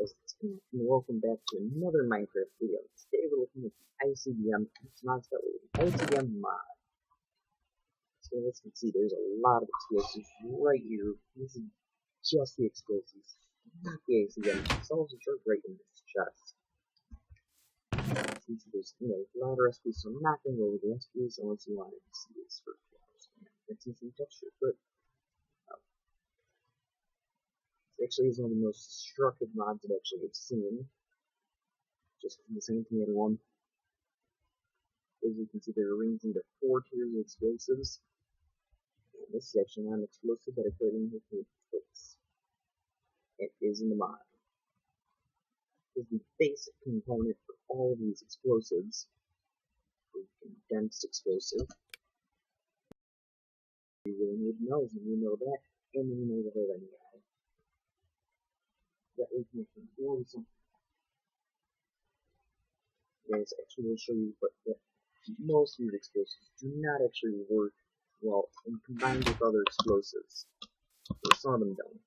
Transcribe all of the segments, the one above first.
guys, it's Matt, and welcome back to another Minecraft video. Today we're looking at the ICBM Mod Spotlight, ICBM Mod. So as you can see, there's a lot of explosives right here. This is just the explosives, not the ICBM themselves, which are right in this chest. Since there's, a lot of recipes, so I'm not going to go over the recipes unless you wanted to see this first. It's in some texture, but actually is one of the most destructive mods I've actually seen. Just the same thing everyone. As you can see, they're arranged into 4 tiers of explosives. And this is actually not an explosive that I put in with the place. It is in the mod. It is the basic component for all of these explosives. The condensed explosive. You really need to know, and you know that, and you know the whole anyway. That we can do something. Guys, actually will show you what most of these explosives do not actually work well when combined with other explosives. But some of them don't.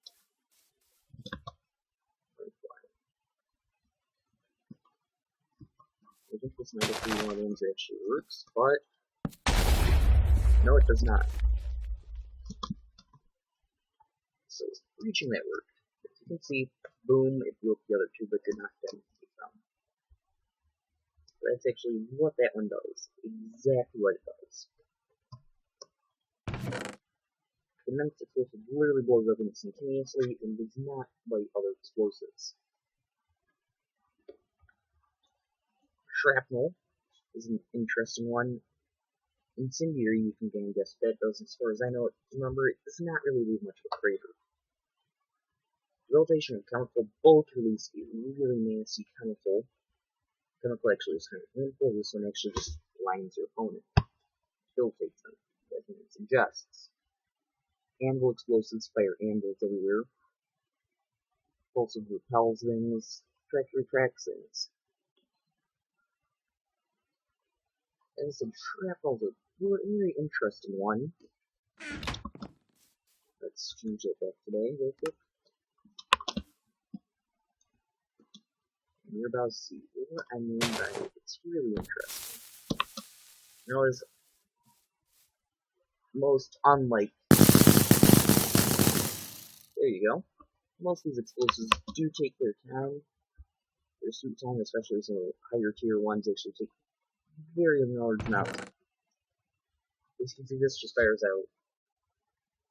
I think this might be one of the ones that actually works, but no, it does not. So reaching that work. As you can see, boom, it blew up the other two, but did not detonate them. That's actually what that one does. Exactly what it does. The condensed explosive literally blows up instantaneously and does not light other explosives. Shrapnel is an interesting one. Incendiary, you can gain guess that does, as far as I know. Remember, it does not really leave much of a crater. Rotation and chemical both release a really nasty chemical. Chemical actually is kind of painful. This one actually just blinds your opponent. Tiltates them. That's what it suggests. Anvil explosives fire anvils everywhere. Impulsive repels things. Trajectory tracks things. And some shrapnel's a very interesting one. Let's change it back today real quick. And you're about to see what I mean by it. It's really interesting. You know, as most unlike, there you go. Most of these explosives do take their time. Their sweet time, especially some of the higher tier ones, actually take very large amounts. As you can see, this just fires out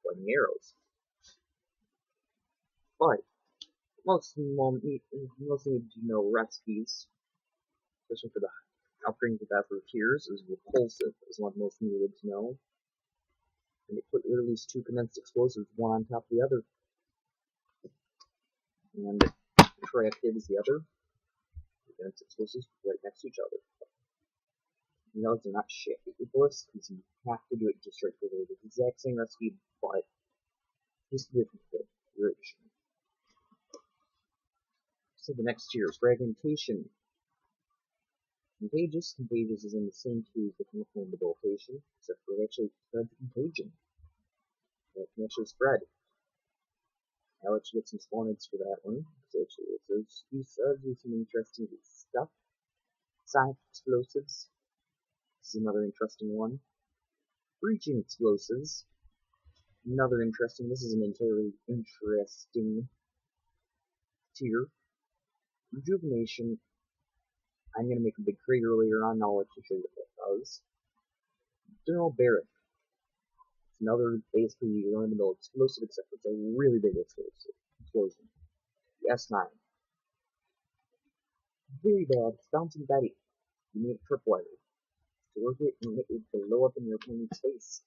lightning arrows. But most need to know recipes, especially for the upgrades of that for tiers. Is repulsive is one most needed to know. And they put literally 2 condensed explosives, one on top of the other. And reactive is the other. The condensed explosives right next to each other. You know, they're not shit bullets, because you have to do it just right for the exact same recipe, but just a different configuration. So the next tier is fragmentation. Contagious. Contagious is in the same tier as the chemical and debilitation, except for it actually spreads contagion. It can actually spread. I'll let you get some spawnage for that one, because actually it says you do some interesting stuff. Sonic explosives. This is another interesting one. Breaching explosives. Another interesting. This is an entirely interesting tier. Rejuvenation. I'm going to make a big crater later on, and I'll let you show you what that does. General Barrack. It's another basically run-of-the-mill explosive, except it's a really big explosion. The S9. Very bad. It's bouncing Betty. You need a tripwire to work it and it would blow up in your opponent's face.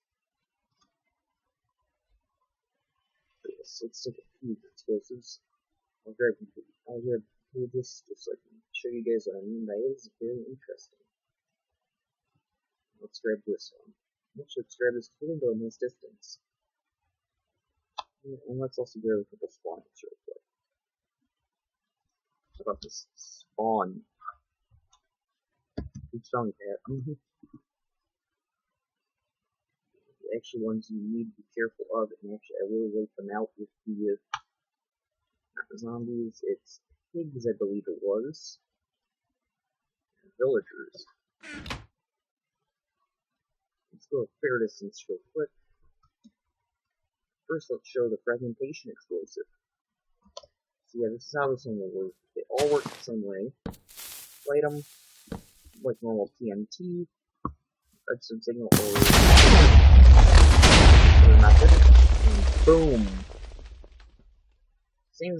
But yes, let's take a few explosives. I'll grab this just so I can show you guys what I mean by it. It's very interesting. Let's grab this one. Let's grab this because we're going to go a nice distance. And let's also grab a couple spawns real quick. How about this spawn? Keep spelling that. The actual ones you need to be careful of, and actually I will wipe them out with the not the zombies, it's pig as I believe it was. Villagers. Let's go a fair distance real quick. First, let's show the fragmentation explosive. So yeah, this is how this one will work. They all work the same way. Light them like normal TNT, redstone signal, or method, and boom. Same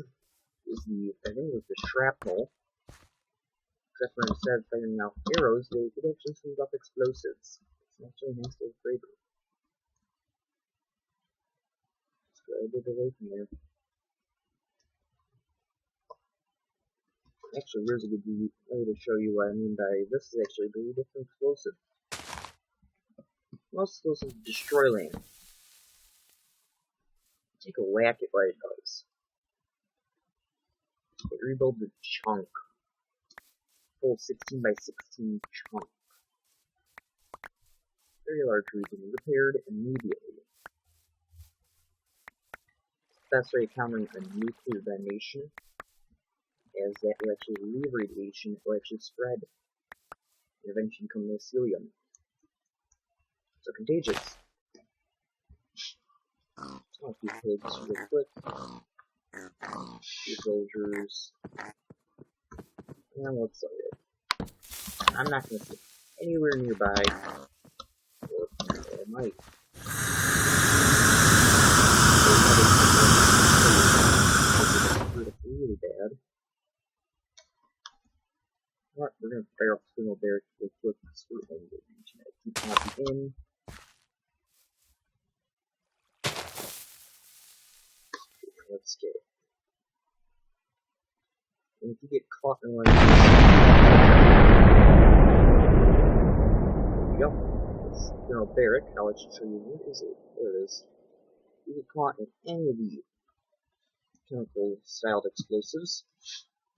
as the, I think it was the shrapnel, except for instead of firing out arrows, they could actually shoot up explosives. It's actually a nice little flavor. Let's go a bit away from there. Actually, here's a good way to show you what I mean by this is actually a very different explosive. Most explosives destroy land. Take a whack at what it does. It rebuilds a chunk. Full 16 by 16 chunk. Very large region, repaired immediately. Best way of countering a nuclear detonation is that will actually leave radiation, it will actually spread and eventually become mycelium. So contagious. I'll keep pigs real quick. Few soldiers. And let's sell it. I'm not gonna sit anywhere nearby. Or I might. Really bad. Alright, we're gonna fire off the signal there real quick because we're only reaching it. Keep popping in. Let's get it. And if you get caught in one of these, yep, it's barrack. I'll let you show you. Where is it? There it is. If you get caught in any of the chemical styled explosives,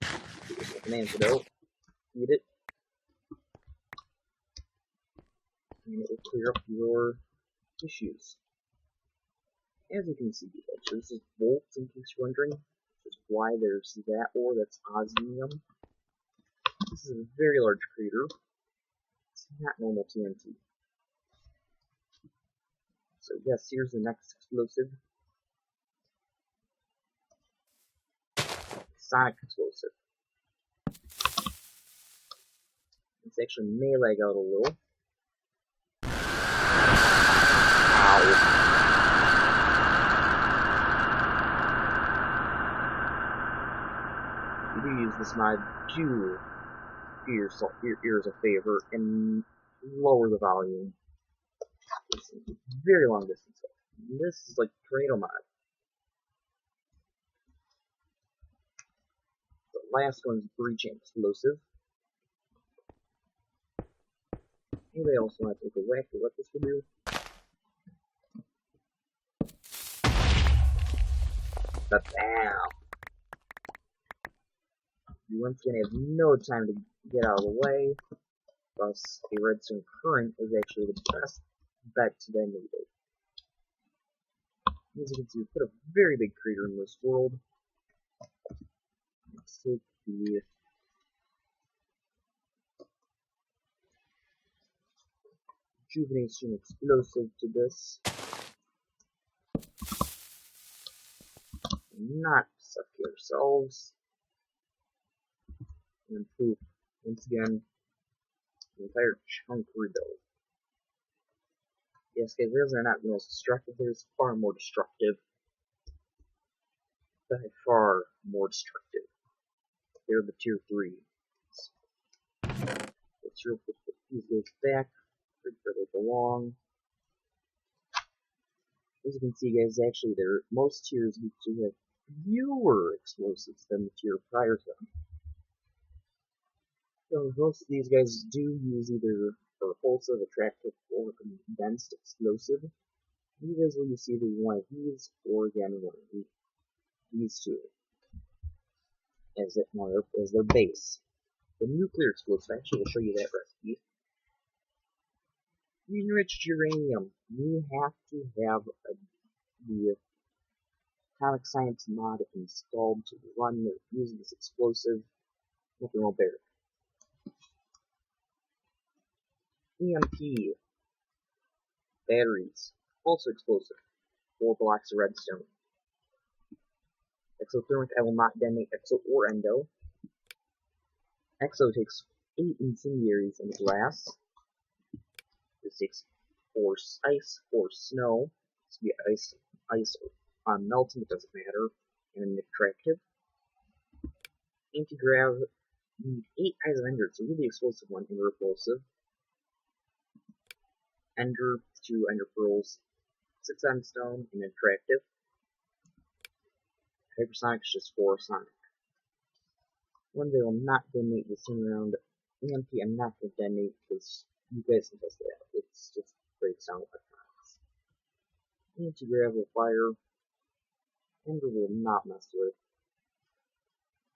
like an antidote, eat it, and it will clear up your tissues. As you can see, actually, this is volts in case you're wondering, which is why there's that ore that's osmium. This is a very large crater. It's not normal TNT. So yes, here's the next explosive. Sonic explosive. It's actually may lag out a little. Ow. You do use this mod to do your ears a favor and lower the volume. It's very long distance. This is like tornado mod. The last one's breaching explosive. Anybody else want to take a whack at what this will do? Ba-bam! You once again have no time to get out of the way, thus a redstone current is actually the best bet to then need it. As you can see, we put a very big crater in this world. Let's take the rejuvenation explosive to this. Not suffocate ourselves. And poof, once again, the entire chunk rebuild. Yes, guys, those are not the most destructive, there's far more destructive. By far more destructive. They're the tier 3. Let's real quick put these guys back where they belong. As you can see, guys, actually, most tiers actually have fewer explosives than the tier prior to them. So most of these guys do use either a repulsive, attractive, or condensed explosive. You guys will use either one of these, or again one of these two as their base. The nuclear explosive, actually, will show you that recipe. Enriched uranium. You have to have the atomic science mod installed to run using this explosive. Nothing will bear. EMP batteries, also explosive. 4 blocks of redstone. Exothermic, I will not detonate Exo or Endo. Exo takes 8 incendiaries and glass. This takes 4 ice, 4 snow. This will be ice on melting, it doesn't matter. And an attractive. Anti-grav, you need 8 eyes of Ender, it's a really explosive one, and repulsive. Ender, 2 Ender pearls, 6 Endstone, and attractive. Hypersonic is just 4 Sonic. One they will not detonate this time around. EMP I'm not going to detonate because you guys can test it out. It's just breaks down electronics. Anti-grav will fire. Ender will not mess with.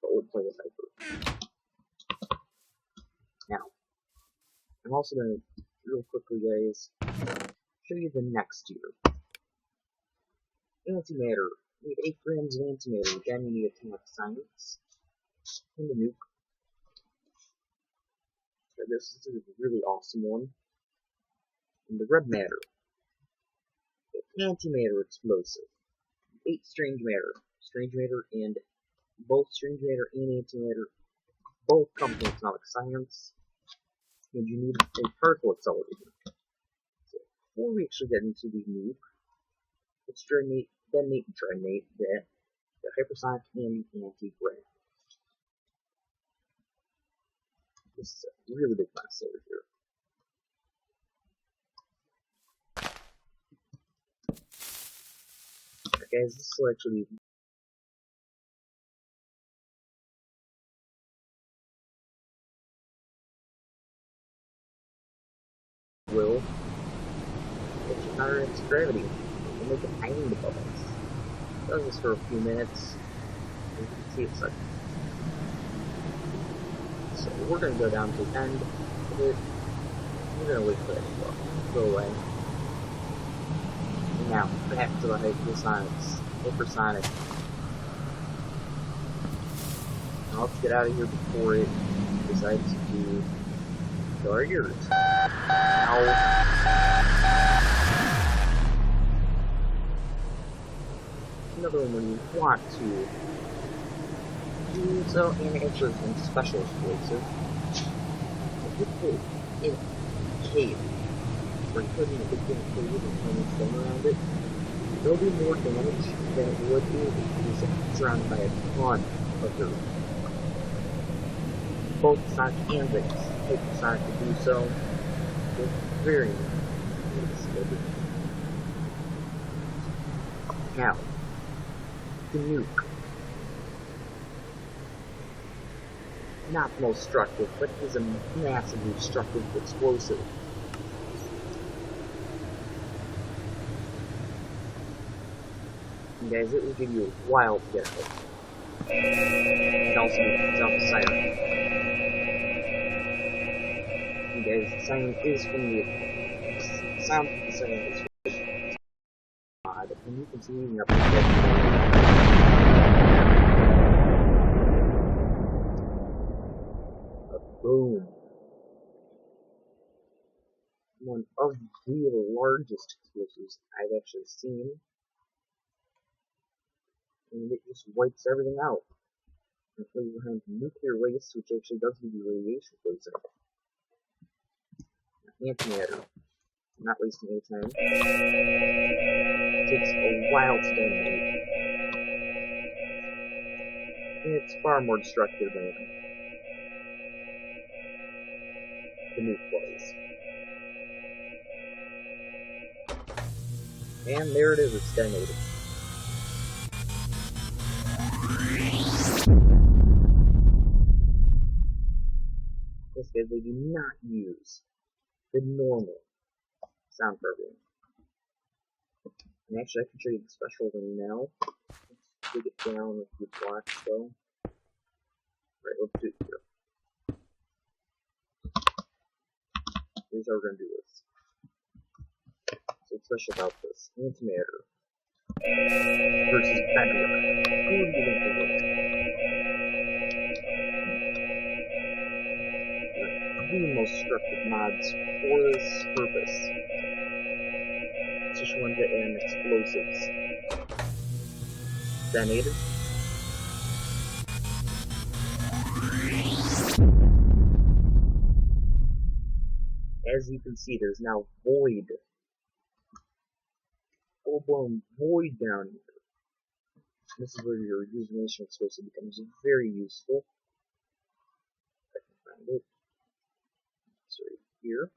But we'll play with Hyper. Now, I'm also going to, real quickly guys, show you the next tier. Antimatter. You need 8 grams of antimatter. Again, you need atomic science. And the nuke. So this is a really awesome one. And the red matter. The antimatter explosive. 8 strange matter. Strange matter and both strange matter and antimatter both come from atomic science. And you need a particle accelerator. So before we actually get into the nuke, let's detonate the hypersonic and anti-grav. This is a really big mess over here. Okay, guys, this will actually will counter its gravity and make it tiny above us. It does this for a few minutes, and you can see it's like. So we're going to go down to the end of it. We're going to wait for that to go away. And now, back to the hypersonic. Now let's get out of here before it decides to go our ears. Another one when you want to do so, and actually some special explosive. If you put in a cave, or you put in a big thing cave and put a stone around it, there'll be more damage than it would be if it was surrounded by a ton of dirt. Both Sonic and Vex take Sonic to do so. It's very explosive. Now, the nuke. Not the most destructive, but it is a massively destructive explosive. And guys, it will give you a while to get it. And also it sounds a siren. And guys, the siren is from the sound of the siren is from the mod, and you can see me up there. Boom. One of the largest explosives I've actually seen. And it just wipes everything out. It leaves behind nuclear waste, which actually does give you radiation poisoning. Antimatter. I'm not wasting any time. It takes a while to detonate. And it's far more destructive than the nuke was. And there it is, it's detonated. Yes, guys, they do not use the normal sound program. And actually, I can show you the special one now. Let's dig it down with the blocks, though. Right, let's do it here. Here's how we're going to do this. So what's special about this? Antimatter. versus bedrock. Who do you think will win? The most destructive mods for this purpose. Just ones that add explosives. Detonated. As you can see, there's now void. Full-blown void down here. This is where your rejuvenation explosive becomes very useful. If I can find it. It's right here.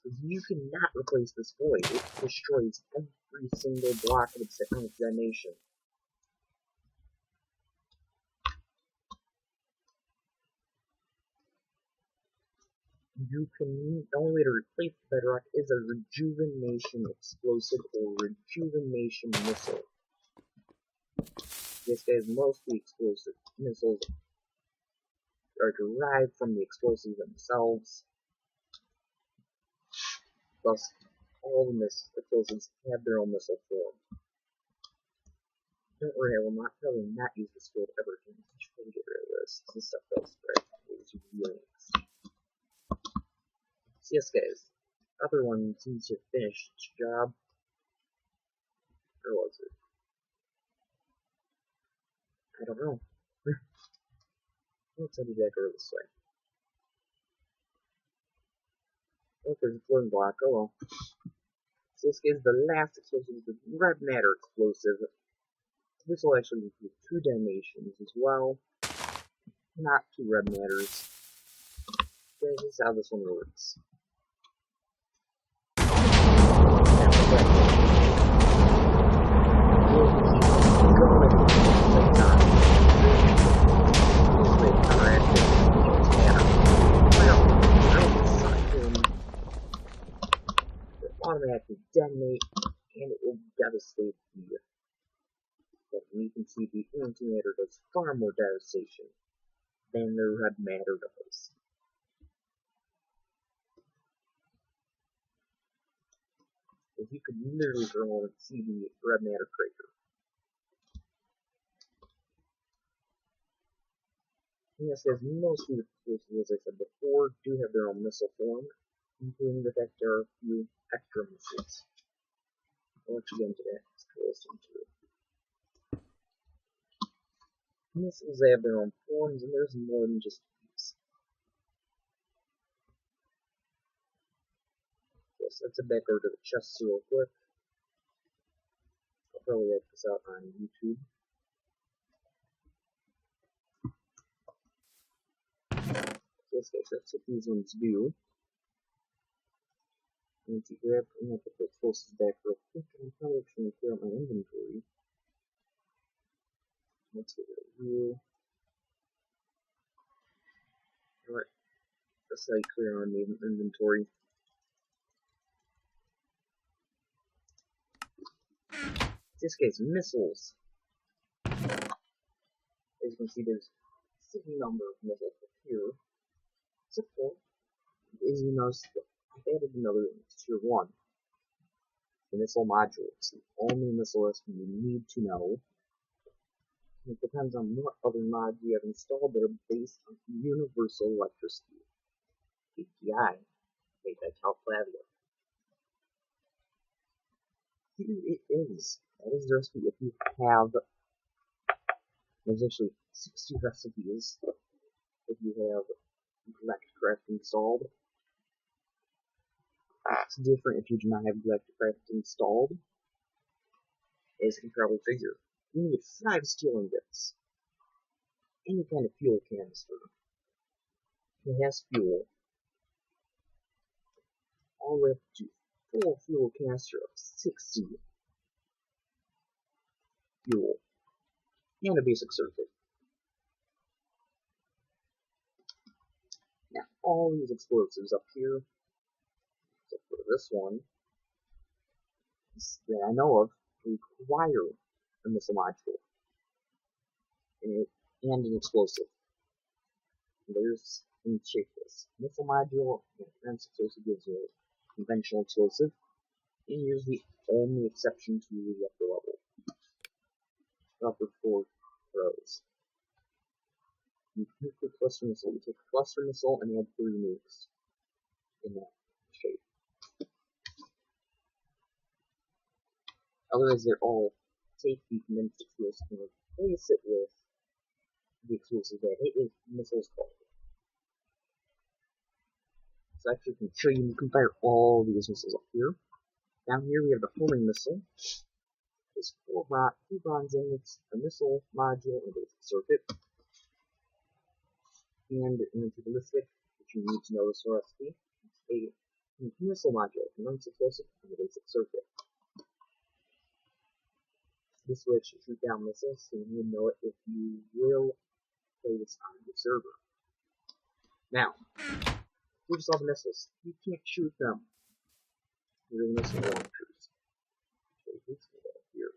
Because you cannot replace this void. It destroys every single block of its detonation. You can, the only way to replace the bedrock is a rejuvenation explosive or rejuvenation missile. Yes guys, most of the explosive missiles are derived from the explosives themselves. Thus, all the explosives have their own missile form. Don't worry, I will probably not use this field ever again. I should probably get rid of this. This stuff does spread. These feelings. So yes guys, other one seems to have finished its job. Or was it? I don't know. Let's send you back over this way. Oh, there's a floating block. Oh well. So this is the last explosive, the red matter explosive. This will actually include 2 detonations as well. Not 2 red matters. Okay, this is how this one works. Automatically detonate, and it will devastate the. But you can see the antimatter does far more devastation than the red matter does. If you could literally go and see the red matter crater. And yes, guys, most of the explosives, as I said before, do have their own missile form, including the fact there are a few extra missiles. I'll let you get into that. It's close into it. Missiles, they have their own forms, and there's more than just these. Yes, let's head back over to the chest real quick. I'll probably edit this out on YouTube. Yes, guys, that's what these ones do. And to grab, I'm going to put the explosives back real quick, and I'm probably going to clear out my inventory. Let's get rid of you. Alright, that's how you clear on the inventory. This guy's missiles. As you can see, there's a certain number of missiles up here. Except for, as you notice, I've added another tier 1. The missile module. It's the only missile recipe you need to know. It depends on what other mods you have installed that are based on universal electricity. API, made by Calclavia. Here it is. That is the recipe if you have. There's actually 60 recipes if you have GelectCraft installed. It's different if you do not have GelectCraft installed. As you can probably figure. You need 5 steel ingots. Any kind of fuel canister. It has fuel. All the way up to full fuel canister of 60 fuel. And a basic circuit. Now, all these explosives up here, except for this one, that I know of, require a missile module and an explosive. There's in check this missile module and explosive gives you a conventional explosive, and here's the only exception to the upper level. Upper 4 rows. You take the cluster missile. You take the cluster missile and add 3 nukes in that shape. Otherwise, they're all take the condensed explosive and replace it with the explosive that it missiles called. So actually, I can show you can fire all these missiles up here. Down here, we have the homing missile. There's 2 bronze ingots, a missile module, and a basic circuit. And into the ballistic, which you need to know this recipe, a missile module, a condensed explosive, and a basic circuit. This way, should shoot down missiles, so you know it if you will play this on the server. Now, we just saw the missiles. You can't shoot them. They're the missile launchers. Here.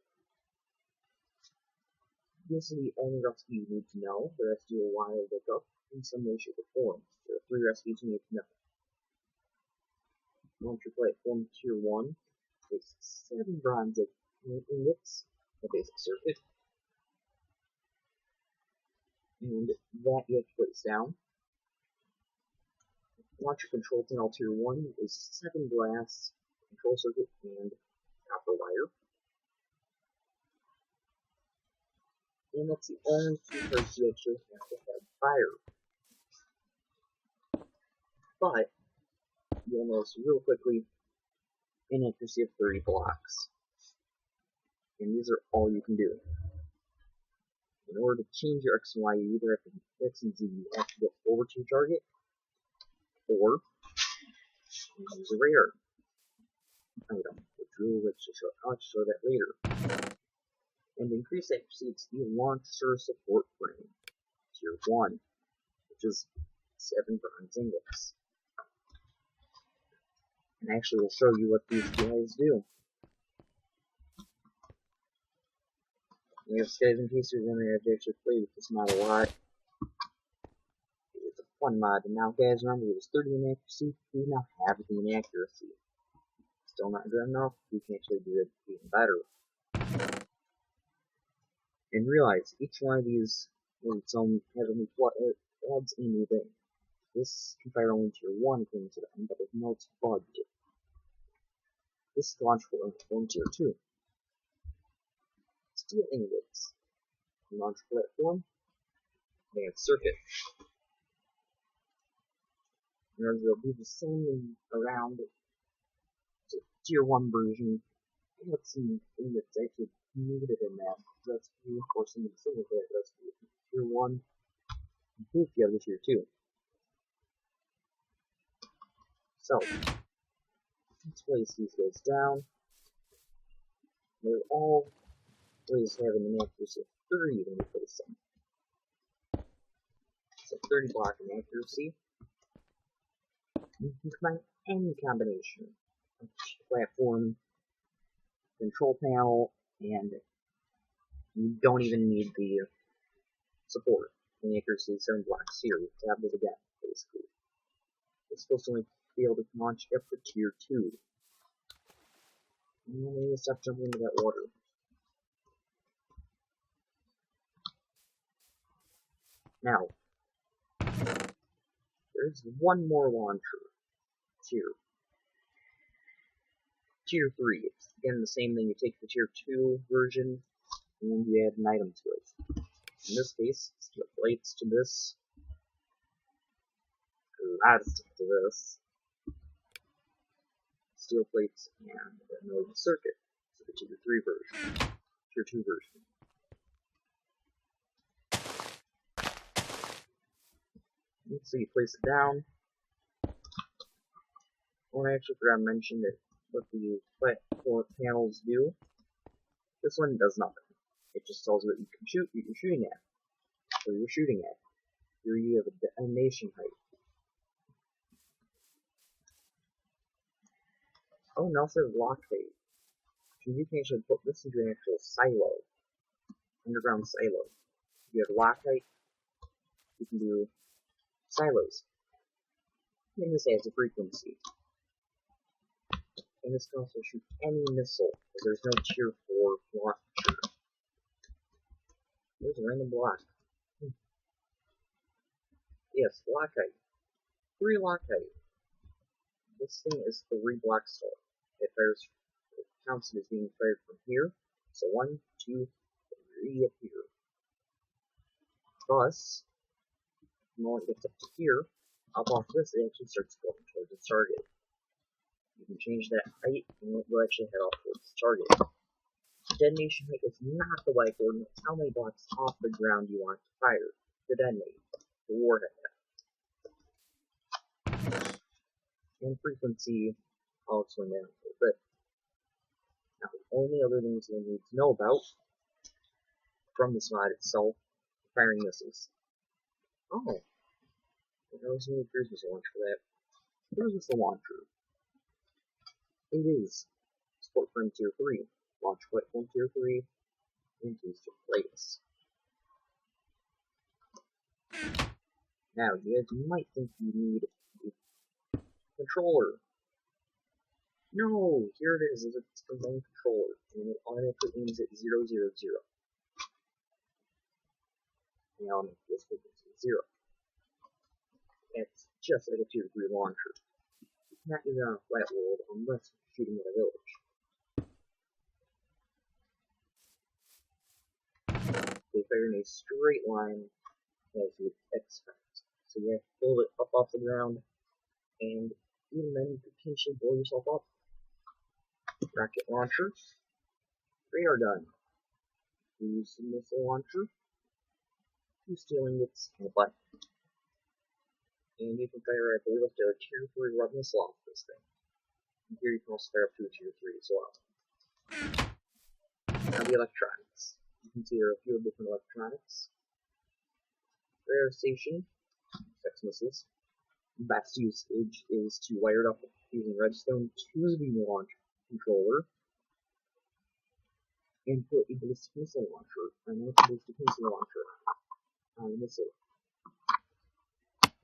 This is the only recipe you need to know. The rest you will look up in some way, shape, or form. There are 3 recipes you need to know. Launcher platform tier 1 is 7 bronze ingots, a basic circuit, and that you have to place down. Launcher control panel tier 1 is 7 glass, control circuit, and copper wire. And that's the only 2 parts you actually have to have fire. But, you'll notice real quickly, inaccuracy of 30 blocks. And these are all you can do. In order to change your X and Y, you either have to X and Z, you have to go forward to your target, or use a radar item, which we'll I'll show that later. And to increase accuracy, it's the launcher support frame, tier 1, which is 7 bronze ingots. And actually, we'll show you what these guys do. Guys, in case you're wondering, I've actually played with this mod a lot. It's a fun mod, and now, guys, remember, it was 30 in accuracy. We now have it in accuracy. Still not good enough. We can actually do it even better. And realize, each one of these has its own heavenly adds a new thing. This can fire only tier 1 according to them, but if no, it's bugged. This is launch platform tier 2. Steel ingots. Launch platform. And circuit. And they'll be the same around the tier 1 version. What's some ingots actually needed in that recipe, of course, in the single player recipe. Tier 1. And proof you have the tier 2. So, let's place these guys down. They're all always have an accuracy of 30 when you place them. So 30 block in accuracy. You can combine any combination of platform, control panel, and you don't even need the support. The accuracy is 7 blocks here. We tab it again, basically. It's supposed to only be able to launch up to tier 2. And then we stop jumping into that water. Now, there's one more launcher tier. Tier 3. It's again the same thing. You take the tier 2 version and you add an item to it. In this case, steel plates to this. A lot of stuff to this. Steel plates and another circuit to the tier 3 version. Tier 2 version. So you place it down. Well, I actually forgot to mention that what the platform panels do. This one does nothing. It just tells you what you can shoot, what you're shooting at. Where you're shooting at. Here you have a detonation height. Oh, and also lock height. So you can actually put this into an actual silo. Underground silo. If you have lock height, you can do silos. And this has a frequency. And this can also shoot any missile, but there's no tier 4 launcher. There's a random block. Yes, Lockhite. 3 Lockhite. This thing is 3 block star. It counts it as being fired from here. So 1, 2, 3 up here. Thus, when it gets up to here, up off this, it actually starts going towards its target. You can change that height, and it will actually head off towards its target. Detonation height is not the Y coordinate, it's how many blocks off the ground you want to fire to detonate the warhead at. And frequency, I'll explain that in a little bit. Now, the only other things you'll need to know about from this mod itself, firing missiles. Oh, there was no cruise missile launch for that. Cruise missile launcher. It is support frame tier 3. Launch platform tier 3 into place. Now, you guys might think you need a controller. No, here it is. It's its own controller, and it automatically aims at 0, 0, 0. And I'll make this frequency 0. It's just like a tier 3 launcher. You cannot use it on a flat world unless you're shooting at a village. They fire in a straight line as you would expect. So you have to build it up off the ground, and even then you could potentially blow yourself up. Rocket launcher, radar gun, use the missile launcher, 2 steel ingots, and a button. And you can fire, I believe, up to a tier 3 rocket missile off this thing. And here you can also fire up to a tier 3 as well. Now the electronics. You can see there are a few different electronics. Radar station, sex missiles. Best usage is to wire it up using redstone to the launch controller and put a ballistic missile launcher, on the missile.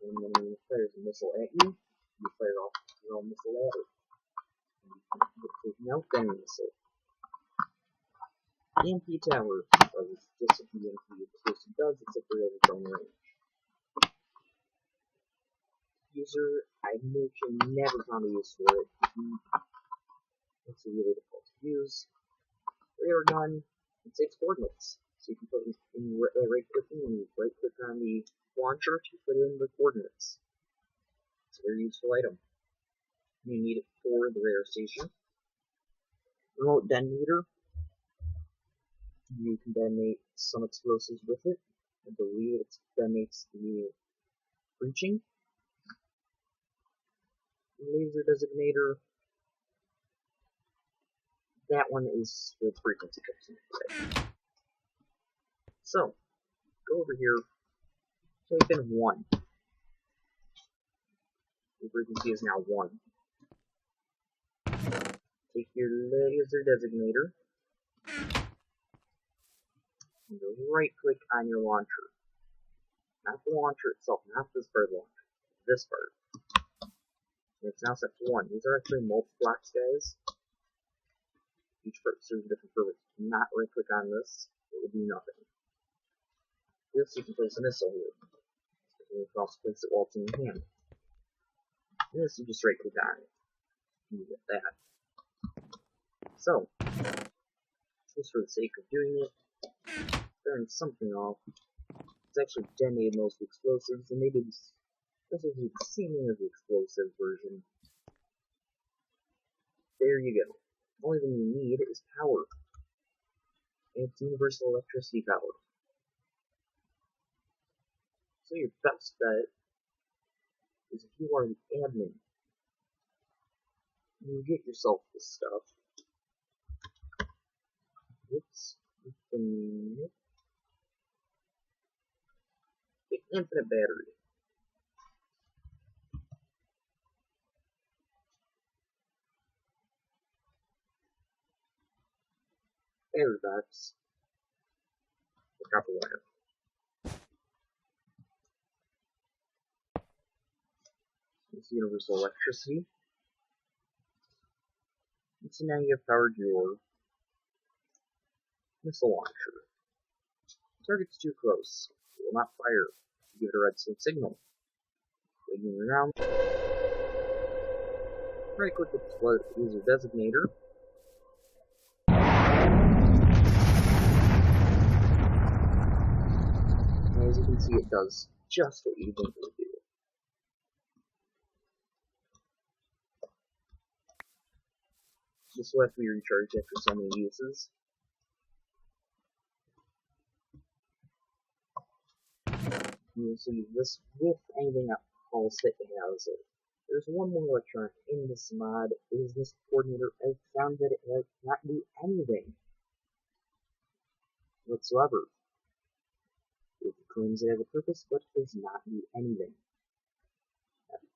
And when it fires a missile at you, you fire off your own missile at it. And you can take out that missile. EMP tower does just what the EMP is supposed to do, except for its own range. User, I never found a use for it. It's really difficult to use. Radar gun, it takes coordinates. So you can put in right clicking and right click on the launcher to put in the coordinates. It's a very useful item. You need it for the radar station. Remote detonator. You can detonate some explosives with it. I believe it detonates the breaching. Laser designator. That one is the frequency fixing. So, go over here, type in 1. The frequency is now 1. Take your laser designator, and right click on your launcher. Not the launcher itself, not this part of the launcher, this part. And it's now set to 1. These are actually multi-blocks, guys. Each part serves a different purpose. Do not right click on this, it will do nothing. This you can place a missile here. You can also place it while it's in your hand. This you just right click on it. And you get that. So, just for the sake of doing it, firing something off. It's actually detonated most of the explosives, and maybe this is the same as the explosive version. There you go. The only thing you need is power. And it's universal electricity power. So your best bet is if you are the admin, you get yourself this stuff. Oops. The infinite battery. Battery box. The copper wire. It's universal electricity. So now you have powered your missile launcher. Target's too close. It will not fire. Give it a redstone signal. Waiting around. Right click with the user designator. And as you can see, it does just what you think it would do. This will have to be recharged after so many uses. You will see this with anything that Paul Stick has it. There's one more electronic in this mod. It is this coordinator. I found that it does not do anything whatsoever. It claims it has a purpose, but does not do anything.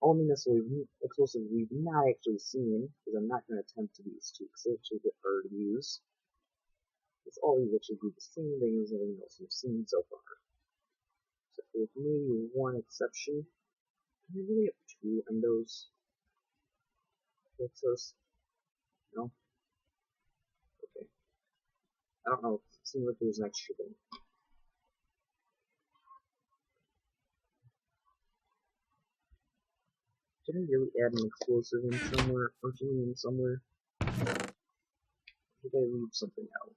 Only missile explosives we've not actually seen, because I'm not going to attempt to use two, because they actually get harder to use. It's all these actually do the same thing as anything else we've seen so far. Except for maybe one exception. I really have two endos. Exos. No? Okay. I don't know. It seems like there's an extra thing. Did I really add an explosive in somewhere, or in somewhere? Did I leave something out?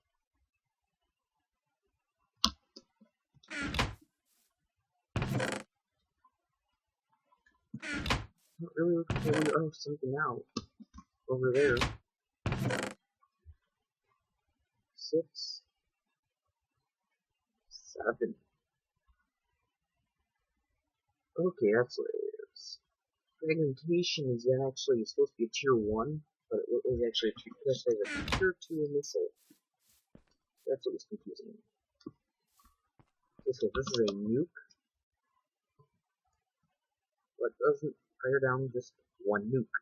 Not really looking for we are something out. Over there. 6, 7. Okay, that's what it is. Fragmentation is actually supposed to be a tier 1, but it was actually a tier 2 missile. That's what was confusing me. This is a nuke, but doesn't fire down just one nuke.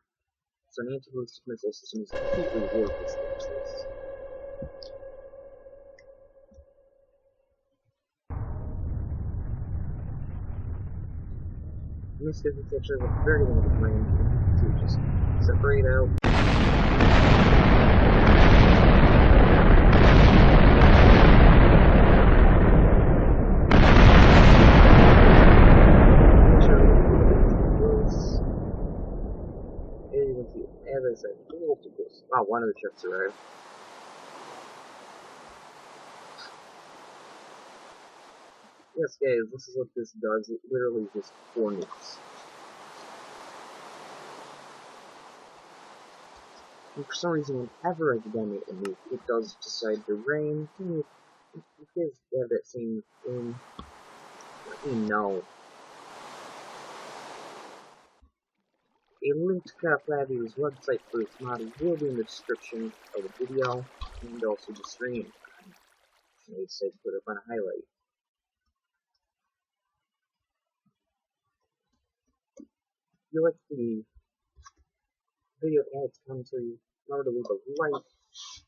So an anti-ballistic missile system is completely worthless against this. In this case, it's actually a very limited range to just separate out. As I said, a little too close. Wow, one of the ships arrived. Yes, guys, this is what this does. It literally just 4 nukes. And for some reason, whenever I detonate a nuke, it does decide to rain. You guys have that same thing. Let me know. A link to Flavia's website for this mod will be in the description of the video, and also the stream. I decided to put it up on a highlight. If you like the video adds commentary, remember to leave a like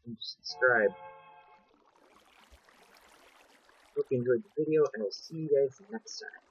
and subscribe. Hope you enjoyed the video, and I'll see you guys next time.